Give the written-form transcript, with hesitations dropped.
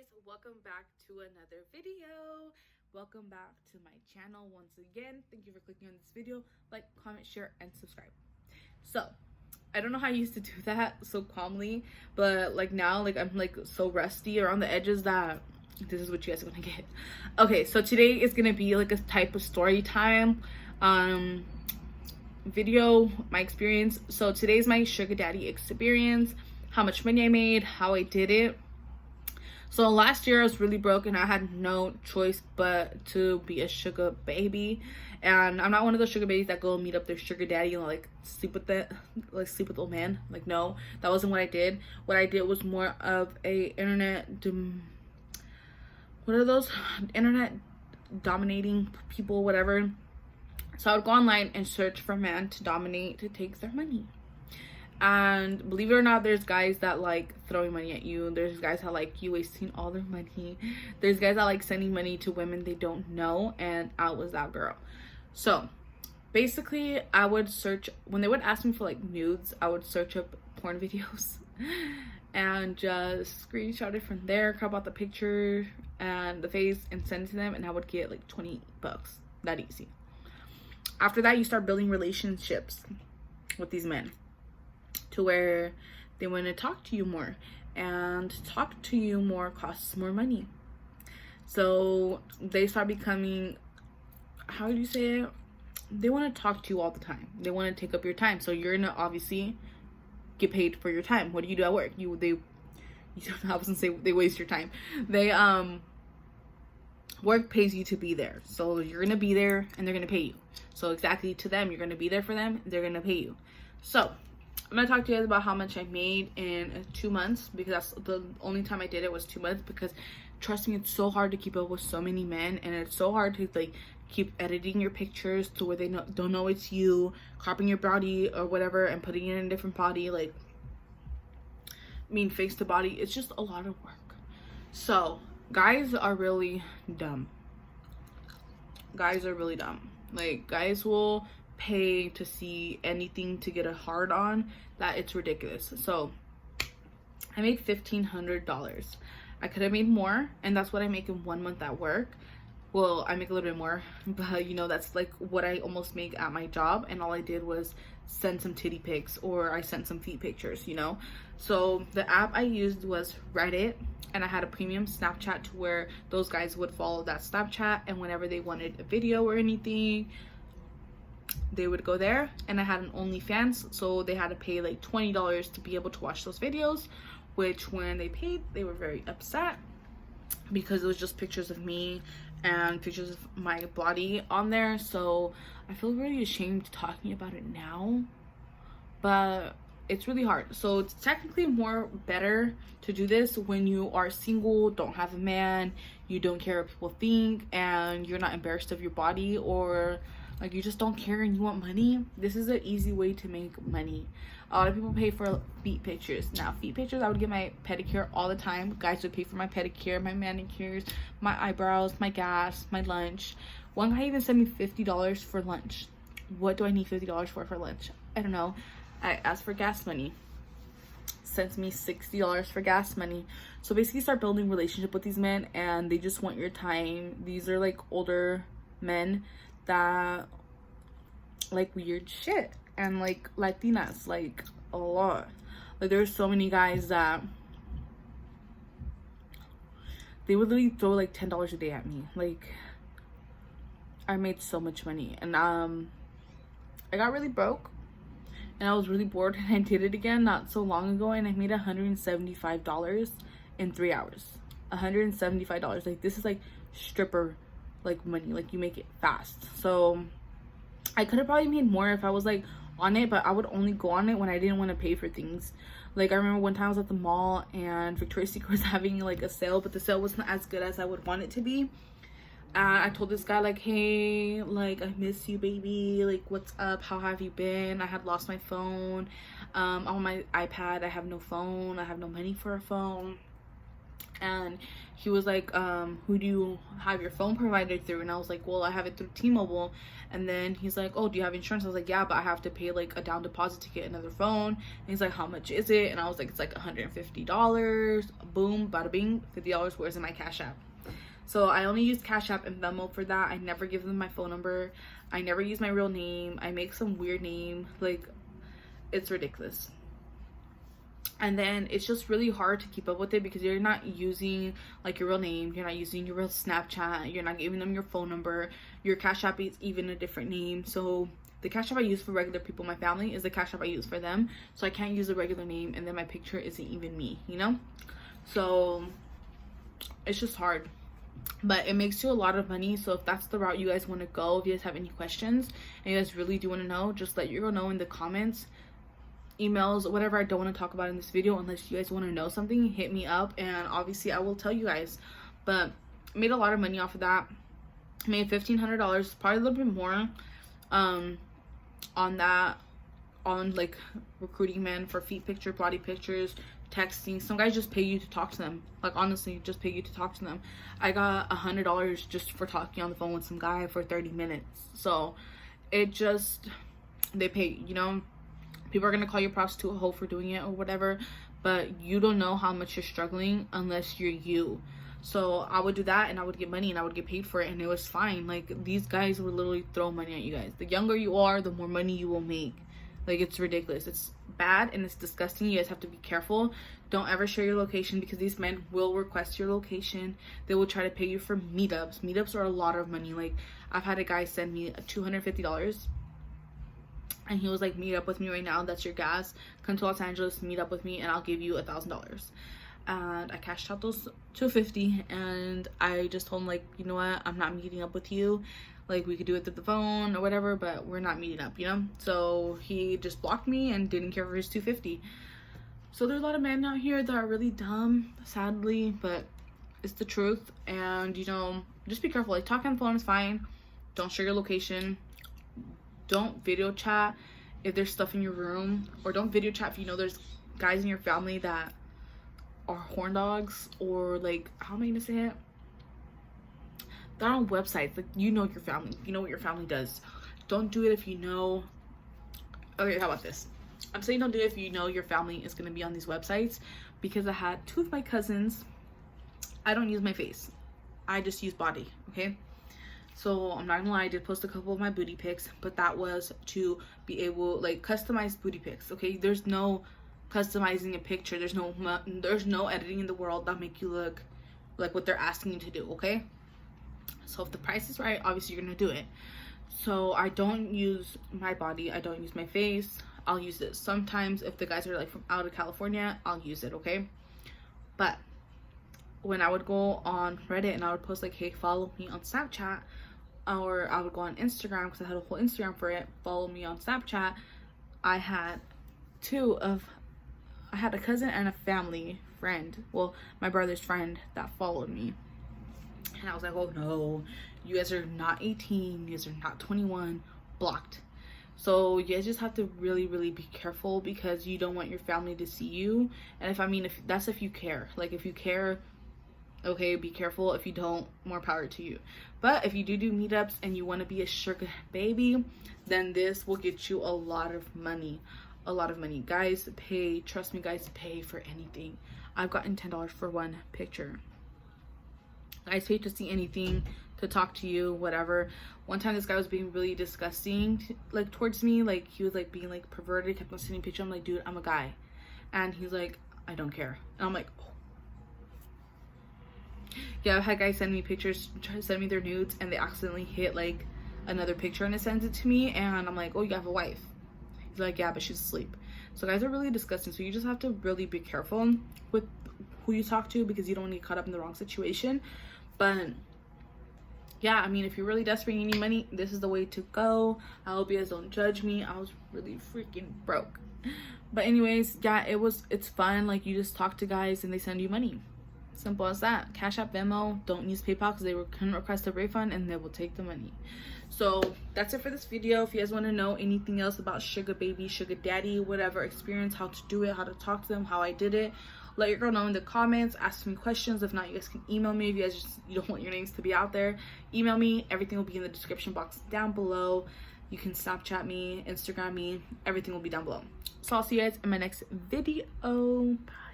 guys, welcome back to another video. Welcome back to my channel once again. Thank you for clicking on this video. Like, comment, share, and subscribe. So I don't know how I used to do that so calmly, but like now, like I'm like so rusty around the edges that this is what you guys are gonna get. Okay, so today is gonna be like a type of story time video, my experience. So today's my sugar daddy experience, how much money I made, how I did it. So last year I was really broke and I had no choice but to be a sugar baby. And I'm not one of those sugar babies that go meet up their sugar daddy and like sleep with the old man. Like, no, that wasn't what I did. What I did was more of a what are those internet dominating people, whatever. So I would go online and search for a man to dominate, to take their money. And believe it or not, there's guys that like throwing money at you. There's guys that like you wasting all their money. There's guys that like sending money to women they don't know, and I was that girl. So basically I would search, when they would ask me for like nudes, I would search up porn videos and just screenshot it from there, crop out the picture and the face and send it to them, and I would get like 20 bucks. That easy. After that, you start building relationships with these men to where they want to talk to you more, and talk to you more costs more money. So they start becoming, how do you say it? They want to talk to you all the time. They want to take up your time. So you're gonna obviously get paid for your time. What do you do at work? I was gonna say they waste your time. They work pays you to be there. So you're gonna be there and they're gonna pay you. So exactly to them, you're gonna be there for them, they're gonna pay you. So I'm gonna talk to you guys about how much I made in 2 months, because that's the only time I did it was 2 months. Because trust me, it's so hard to keep up with so many men, and it's so hard to like keep editing your pictures to where they don't know it's you, cropping your body or whatever and putting it in a different body, like face to body. It's just a lot of work. So guys are really dumb. Guys are really dumb. Like, guys will pay to see anything to get a hard on, that it's ridiculous. So I made $1,500. I could have made more, and that's what I make in 1 month at work. Well, I make a little bit more, but you know, that's like what I almost make at my job, and all I did was send some titty pics, or I sent some feet pictures, you know. So the app I used was Reddit, and I had a premium Snapchat to where those guys would follow that Snapchat, and whenever they wanted a video or anything, they would go there. And I had an OnlyFans, so they had to pay like $20 to be able to watch those videos, which when they paid, they were very upset because it was just pictures of me and pictures of my body on there. So I feel really ashamed talking about it now, but it's really hard. So it's technically more better to do this when you are single, don't have a man, you don't care what people think, and you're not embarrassed of your body, or like you just don't care and you want money. This is an easy way to make money. A lot of people pay for feet pictures. Now, feet pictures, I would get my pedicure all the time. Guys would pay for my pedicure, my manicures, my eyebrows, my gas, my lunch. One guy even sent me $50 for lunch. What do I need $50 for lunch? I don't know. I asked for gas money. Sent me $60 for gas money. So basically start building relationship with these men, and they just want your time. These are like older men that like weird shit, and like Latinas, like a lot. Like there's so many guys that they would literally throw like $10 a day at me. Like, I made so much money, and I got really broke and I was really bored, and I did it again not so long ago, and I made $175 in 3 hours. $175. Like, this is like stripper like money. Like, you make it fast. So I could have probably made more if I was like on it, but I would only go on it when I didn't want to pay for things. Like, I remember one time I was at the mall and Victoria's Secret was having like a sale, but the sale wasn't as good as I would want it to be. I told this guy like, hey, like, I miss you, baby, like, what's up, how have you been? I had lost my phone on my iPad. I have no phone, I have no money for a phone, And he was like, who do you have your phone provided through? And I was like, well, I have it through T-Mobile. And then he's like, oh, do you have insurance? I was like, yeah, but I have to pay like a down deposit to get another phone. And he's like, how much is it? And I was like, it's like $150. Boom, bada bing, $50. Where's in my Cash App? So I only use Cash App and Venmo for that. I never give them my phone number. I never use my real name. I make some weird name. Like, it's ridiculous. And then it's just really hard to keep up with it because you're not using like your real name, you're not using your real Snapchat, you're not giving them your phone number, your Cash App is even a different name. So the Cash App I use for regular people, my family, is the Cash App I use for them. So I can't use a regular name, and then my picture isn't even me, you know? So it's just hard, but it makes you a lot of money. So if that's the route you guys want to go, if you guys have any questions and you guys really do want to know, just let your girl know in the comments, emails, whatever. I don't want to talk about in this video unless you guys want to know something. Hit me up and obviously I will tell you guys. But I made a lot of money off of that. I made $1,500, probably a little bit more on that, on like recruiting men for feet picture, body pictures, texting. Some guys just pay you to talk to them, like honestly just pay you to talk to them. I got $100 just for talking on the phone with some guy for 30 minutes. So it just, they pay, you know. People are gonna call you a prostitute, a hoe for doing it or whatever, but you don't know how much you're struggling unless you're you. So I would do that and I would get money and I would get paid for it, and it was fine. Like, these guys would literally throw money at you guys. The younger you are, the more money you will make. Like, it's ridiculous. It's bad and it's disgusting. You guys have to be careful. Don't ever share your location because these men will request your location. They will try to pay you for meetups. Meetups are a lot of money. Like, I've had a guy send me $250 and he was like, meet up with me right now, that's your gas, come to Los Angeles, meet up with me and I'll give you $1,000. And I cashed out those $250 and I just told him, like, you know what, I'm not meeting up with you. Like, we could do it through the phone or whatever, but we're not meeting up, you know. So he just blocked me and didn't care for his $250. So there's a lot of men out here that are really dumb, sadly, but it's the truth. And, you know, just be careful. Like, talking on the phone is fine. Don't share your location. Don't video chat if there's stuff in your room, or don't video chat if you know there's guys in your family that are horn dogs, or like, how am I gonna say it? They're on websites. Like, you know your family, you know what your family does. Don't do it if you know. Okay, how about this? I'm saying don't do it if you know your family is gonna be on these websites, because I had 2 of my cousins. I don't use my face, I just use body, okay? So I'm not gonna lie, I did post a couple of my booty pics, but that was to be able, like, customized booty pics, okay? There's no customizing a picture, there's no editing in the world that make you look like what they're asking you to do, okay? So if the price is right, obviously you're gonna do it. So I don't use my body, I don't use my face. I'll use it sometimes if the guys are like from out of California, I'll use it, okay? But when I would go on Reddit and I would post like, hey, follow me on Snapchat, or I would go on Instagram because I had a whole Instagram for it, follow me on Snapchat, I had a cousin and a family friend, well, my brother's friend, that followed me. And I was like, oh no, you guys are not 18, you guys are not 21, blocked. So you guys just have to really, really be careful because you don't want your family to see you. And if you care, like, if you care, okay, be careful. If you don't, more power to you. But if you do meetups and you want to be a sugar baby, then this will get you a lot of money. A lot of money. Guys pay, trust me, guys pay for anything. I've gotten $10 for one picture. Guys pay to see anything, to talk to you, whatever. One time this guy was being really disgusting, like, towards me. Like, he was like being like perverted, kept on sending pictures. I'm like, dude, I'm a guy. And he's like, I don't care. And I'm like, oh. Yeah, I've had guys send me pictures, try to send me their nudes, and they accidentally hit like another picture and it sends it to me, and I'm like, oh, you have a wife? He's like, yeah, but she's asleep. So guys are really disgusting. So you just have to really be careful with who you talk to because you don't want to get caught up in the wrong situation. But yeah, I mean, if you're really desperate and you need money, this is the way to go. I hope you guys don't judge me. I was really freaking broke. But anyways, yeah, it's fun. Like, you just talk to guys and they send you money. Simple as that. Cash App, Venmo. Don't use PayPal because they can request a refund and they will take the money. So that's it for this video. If you guys want to know anything else about sugar baby, sugar daddy, whatever experience, how to do it, how to talk to them, how I did it, Let your girl know in the comments. Ask me questions. If not, you guys can email me. If you guys just, you don't want your names to be out there, email me. Everything will be in the description box down below. You can Snapchat me, Instagram me. Everything will be down below. So I'll see you guys in my next video. Bye.